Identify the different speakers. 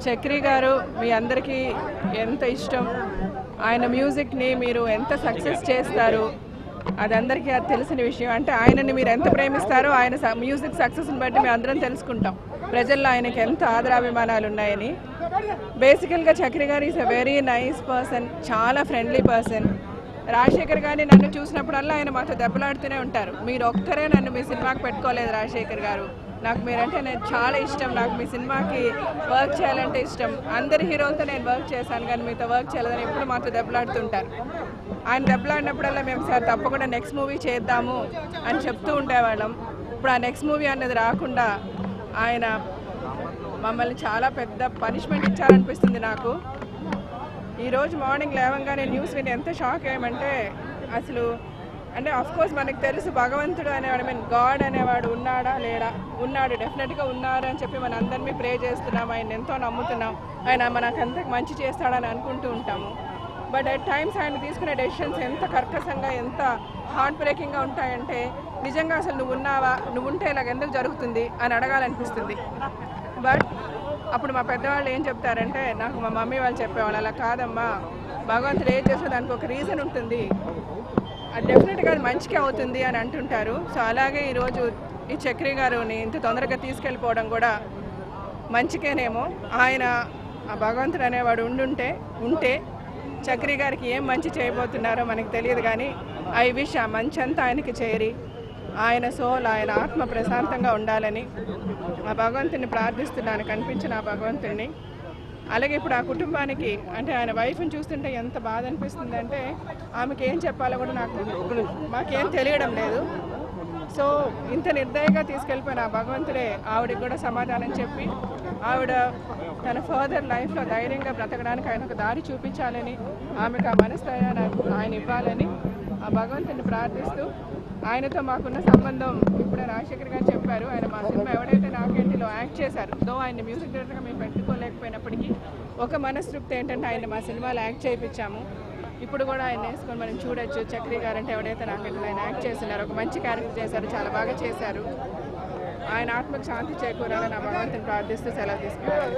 Speaker 1: చక్రి గారు మీ అందరికీ ఎంత ఇష్టం, ఆయన మ్యూజిక్ని మీరు ఎంత సక్సెస్ చేస్తారు అది అందరికీ తెలిసిన విషయం. అంటే ఆయనని మీరు ఎంత ప్రేమిస్తారో ఆయన మ్యూజిక్ సక్సెస్ని బట్టి మేము అందరం తెలుసుకుంటాం ప్రజల్లో ఆయనకి ఎంత ఆదరాభిమానాలు ఉన్నాయని. బేసికల్గా చక్రి గారు is a very nice person, చాలా ఫ్రెండ్లీ పర్సన్. రాజశేఖర్ గారిని నన్ను చూసినప్పుడల్లా ఆయన మాతో దెబ్బలాడుతూనే ఉంటారు. మీరు ఒక్కరే నన్ను మీ సినిమాకి పెట్టుకోలేదు రాజశేఖర్ గారు, నాకు మీరంటే నేను చాలా ఇష్టం, నాకు మీ సినిమాకి వర్క్ చేయాలంటే ఇష్టం, అందరి హీరోలతో నేను వర్క్ చేశాను కానీ మీతో వర్క్ చేయాలని ఎప్పుడు మాతో దెబ్బలాడుతుంటారు. ఆయన దెబ్బలాడినప్పుడల్లా మేము సార్ తప్పకుండా నెక్స్ట్ మూవీ చేద్దాము అని చెప్తూ ఉండేవాళ్ళం. ఇప్పుడు ఆ నెక్స్ట్ మూవీ అనేది రాకుండా ఆయన మమ్మల్ని చాలా పెద్ద పనిష్మెంట్ ఇచ్చారనిపిస్తుంది నాకు. ఈరోజు మార్నింగ్ లేవగానే న్యూస్ విని ఎంత షాక్ అయ్యామంటే, అసలు అంటే ఆఫ్కోర్స్ మనకు తెలుసు భగవంతుడు అనేవాడు, మీన్ గాడ్ అనేవాడు ఉన్నాడా లేడా, ఉన్నాడు, డెఫినెట్గా ఉన్నారు అని చెప్పి మన అందరినీ ప్రే చేస్తున్నాం, ఆయన ఎంతో నమ్ముతున్నాం, ఆయన మనకంత మంచి చేస్తాడని అనుకుంటూ ఉంటాము. బట్ అట్ టైమ్స్ ఆయన తీసుకునే డెసిషన్స్ ఎంత కర్కశంగా ఎంత హార్ట్ బ్రేకింగ్గా ఉంటాయంటే నిజంగా అసలు నువ్వు ఉన్నావా, నువ్వు ఉంటే ఇలాగ ఎందుకు జరుగుతుంది అని అడగాలనిపిస్తుంది. బట్ అప్పుడు మా పెద్దవాళ్ళు ఏం చెప్తారంటే, నాకు మా మమ్మీ వాళ్ళు చెప్పేవాళ్ళు, అలా కాదమ్మా, భగవంతుడు ఏం చేస్తే దానికి ఒక రీజన్ ఉంటుంది, అది డెఫినెట్గా అది మంచిగా అవుతుంది అని అంటుంటారు. సో అలాగే ఈరోజు ఈ చక్రి గారుని ఇంత తొందరగా తీసుకెళ్ళిపోవడం కూడా మంచికేనేమో. ఆయన ఆ భగవంతుడు అనేవాడు ఉంటే చక్రి గారికి ఏం మంచి చేయబోతున్నారో మనకు తెలియదు, కానీ ఐ విష్ ఆ మంచి అంతా ఆయనకి చేరి ఆయన సోల్, ఆయన ఆత్మ ప్రశాంతంగా ఉండాలని ఆ భగవంతుని ప్రార్థిస్తున్నాను, కనిపించిన ఆ భగవంతుడిని. అలాగే ఇప్పుడు ఆ కుటుంబానికి, అంటే ఆయన వైఫ్ని చూస్తుంటే ఎంత బాధ అనిపిస్తుంది అంటే, ఆమెకి ఏం చెప్పాలో కూడా మాకేం తెలియడం లేదు. సో ఇంత నిర్దయగా తీసుకెళ్ళిపోయిన ఆ భగవంతుడే ఆవిడకి కూడా సమాధానం చెప్పి ఆవిడ తన ఫర్దర్ లైఫ్లో ధైర్యంగా బ్రతకడానికి ఆయన ఒక దారి చూపించాలని, ఆమెకు ఆ మనస్థైర్యాన్ని ఆయన ఇవ్వాలని ఆ భగవంతుని ప్రార్థిస్తూ, ఆయనతో మాకున్న సంబంధం ఇప్పుడే రాజశేఖర్ గారు చెప్పారు, ఆయన మా సినిమా ఎవడైతే నాకేంటిలో యాక్ట్ చేశారు, దో ఆయన మ్యూజిక్ డైరెక్టర్గా మేము పెట్టుకోలేకపోయినప్పటికీ ఒక మనస్తృప్తి ఏంటంటే ఆయన మా సినిమాలో యాక్ట్ చేయించాము. ఇప్పుడు కూడా ఆయన వేసుకొని మనం చూడొచ్చు. చక్రి గారు అంటే ఎవడైతే నాకేంటిలో ఆయన యాక్ట్ చేస్తున్నారు, ఒక మంచి క్యారెక్టర్ చేశారు, చాలా బాగా చేశారు. ఆయన ఆత్మకు శాంతి చేకూరాలని నా భగవంతుని ప్రార్థిస్తూ సెలవు తీసుకున్నారు.